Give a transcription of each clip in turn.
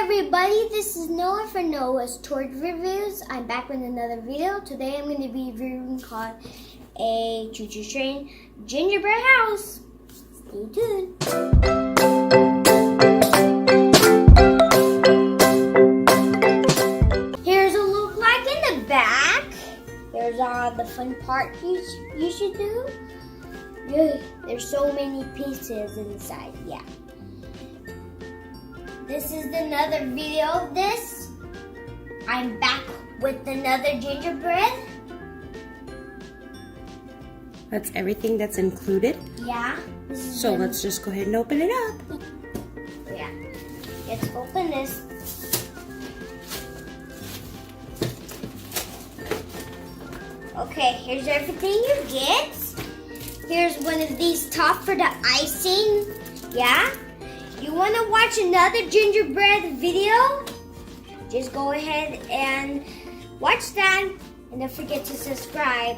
everybody, this is Noah for Noah's Toy Reviews. I'm back with another video. Today I'm going to be reviewing called a choo-choo train gingerbread house. Stay tuned. Here's a look like in the back. Here's the fun part you should do. There's so many pieces inside, yeah. This is another video of this. I'm back with another gingerbread. That's everything that's included? Yeah. So let's just go ahead and open it up. Yeah. Let's open this. Okay, here's everything you get. Here's one of these top for the icing. Yeah. You want to watch another gingerbread video? Just go ahead and watch that. And don't forget to subscribe.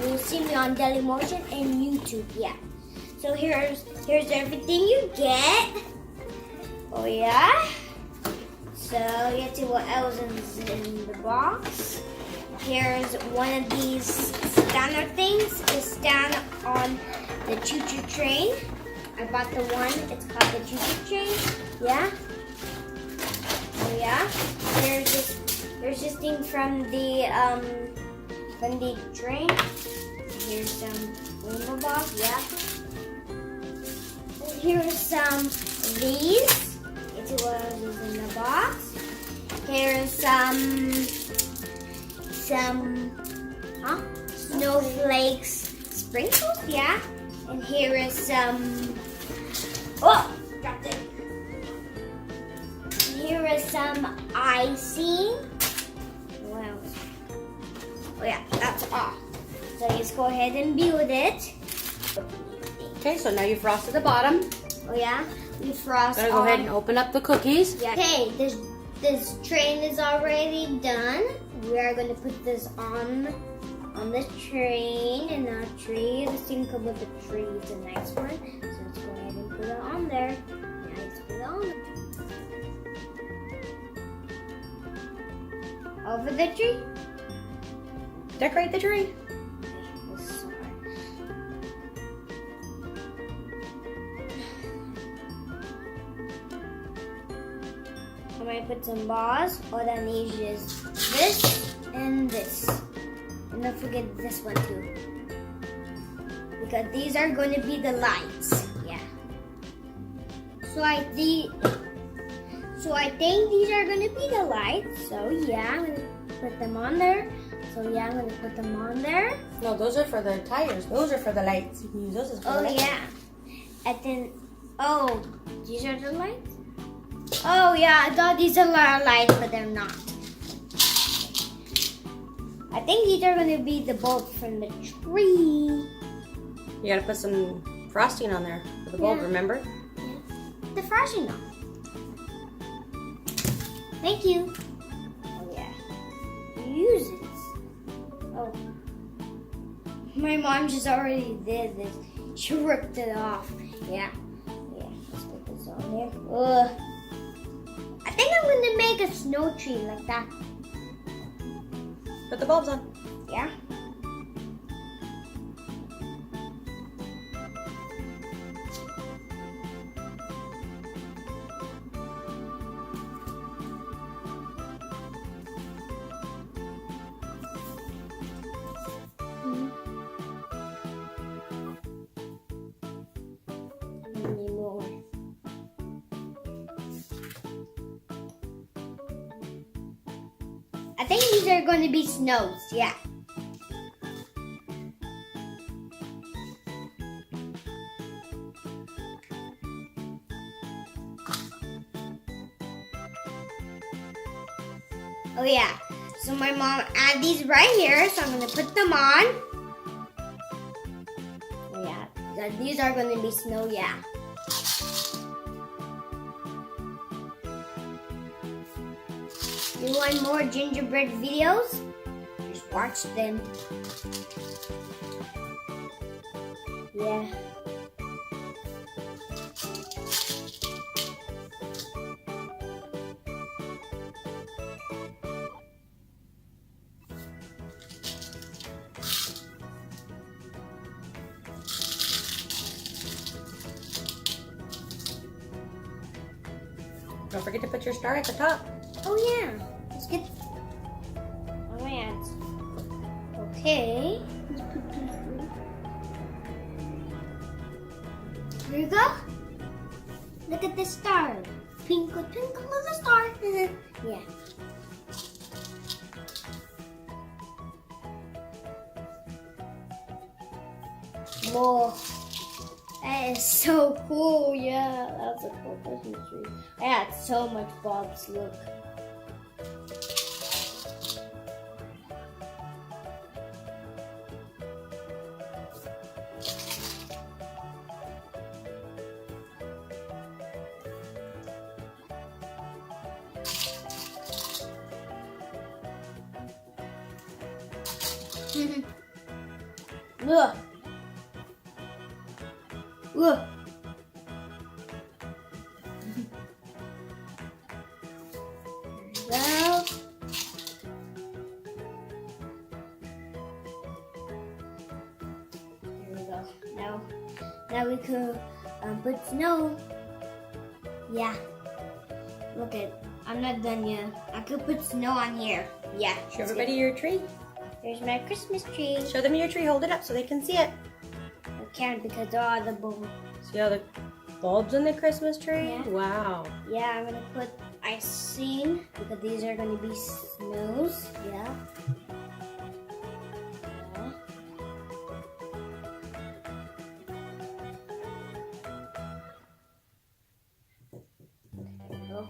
You'll see me on Dailymotion and YouTube. Yeah. So here's everything you get. Oh yeah. So you have to see what else is in the box. Here's one of these standard things. It's down on the choo-choo train. I bought the one. It's called the choo-choo train. Yeah. Oh yeah. Here's this thing from the train. Here's some rainbow balls. Yeah. And here's some of these. It's what is in the box. Here's some snowflakes sprinkles. Yeah. And here is some. Oh, dropped it. And here is some icing. Wow. Oh yeah, that's all. So just go ahead and build it. Okay, so now you've frosted the bottom. Oh yeah, we frost. Gotta go ahead and open up the cookies. Yeah. Okay, this train is already done. We are going to put this on the train and the tree. This thing comes with the tree. It's a nice one. So let's go ahead and put it on there. Yeah, let's put it on. Over the tree. Decorate the tree. Okay, this side. I'm going to put some balls. All that needs is this and this. And don't forget this one too. Because these are going to be the lights. Yeah. So I think these are going to be the lights. So yeah, I'm going to put them on there. So yeah, I'm going to put them on there. No, those are for the tires. Those are for the lights. You can use those as for the lights. Oh yeah. And then, oh, these are the lights? Oh yeah, I thought these are lights, but they're not. I think these are going to be the bulbs from the tree. You gotta put some frosting on there for the bulb, remember? Yeah. The frosting on. Thank you. Oh yeah. Use it. Oh. My mom just already did this. She ripped it off. Yeah. Yeah. Let's put this on here. Ugh. I think I'm going to make a snow tree like that. Put the bulbs on. Yeah. Need more. I think these are going to be snows, yeah. Oh yeah, so my mom added these right here, so I'm going to put them on. Oh yeah, so these are going to be snow, yeah. You want more gingerbread videos? Just watch them. Yeah. Don't forget to put your star at the top. Oh yeah. Let's get on my hands. Okay. Let's put this right. Here you go. Look at the star. Twinkle, twinkle, little star. Yeah. Whoa. That is so cool. Yeah, that's a cool Christmas tree. I had so much bulbs. Look. Look. Look. There we go. There we go. Now we could put snow. Yeah. Look at. I'm not done yet. I could put snow on here. Yeah. Show everybody your tree. There's my Christmas tree. Show them your tree. Hold it up so they can see it. I can't because there are the bulbs. See all the bulbs in the Christmas tree? Yeah. Wow. Yeah, I'm gonna put icing because these are gonna be snows. Yeah. Yeah. There we go.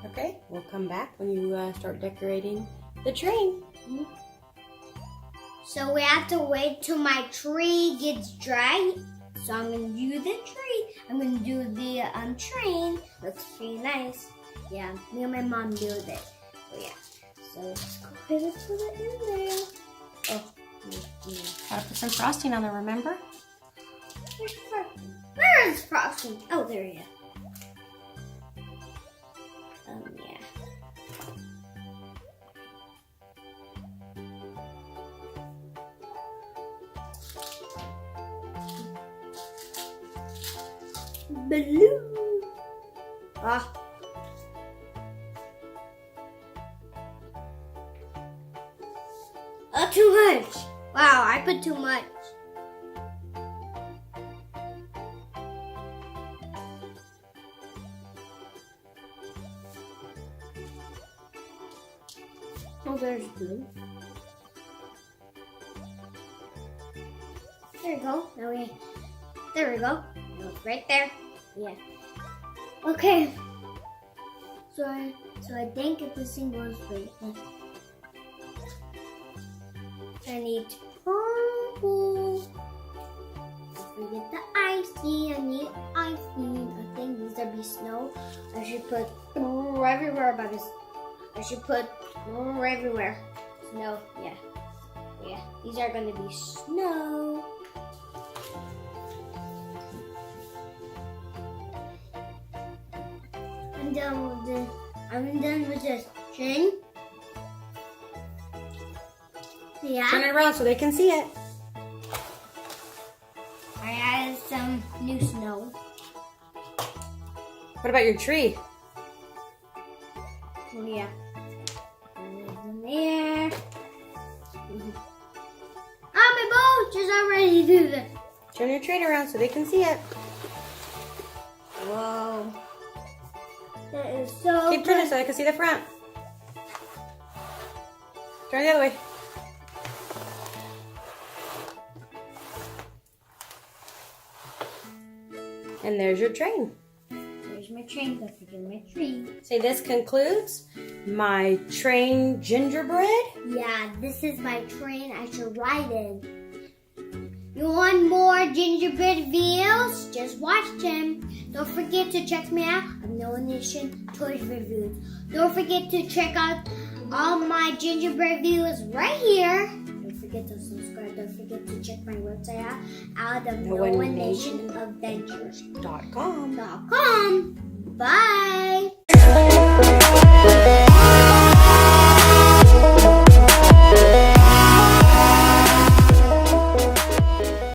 Okay, we'll come back when you start decorating the tree. So we have to wait till my tree gets dry. So I'm gonna do the tree. I'm gonna do the train. Looks pretty nice. Yeah, me and my mom do it. Oh yeah. So let's go ahead and put it in there. Oh, Gotta put some frosting on there, remember? where's frosting? Where is frosting? Oh, there he is. Yeah. Blue. Ah. Oh, too much. Wow, I put too much. Oh, there's blue. There we go. There we go. No, it's right there. Yeah. Okay. So I think if this thing goes right, I need purple. Don't forget the icing. I need icing. I think these are be snow. I should put everywhere about this. I should put everywhere. Snow, yeah. Yeah, these are gonna be snow. I'm done with this string. Yeah. Turn it around so they can see it. I added some new snow. What about your tree? Oh yeah. In there. Ah, my boat is already do this. Turn your tree around so they can see it. Whoa. That is so Keep turning so they can see the front. Turn the other way. And there's your train. There's my train. Don't forget my tree. Say, this concludes my train gingerbread. Yeah, this is my train I should ride in. You want more gingerbread videos? Just watch them. Don't forget to check me out on No Nation Toys Reviews. Don't forget to check out all my gingerbread videos right here. Don't forget to subscribe. Don't forget to check my website out of NoOneNationAdventures.com. .com. Bye.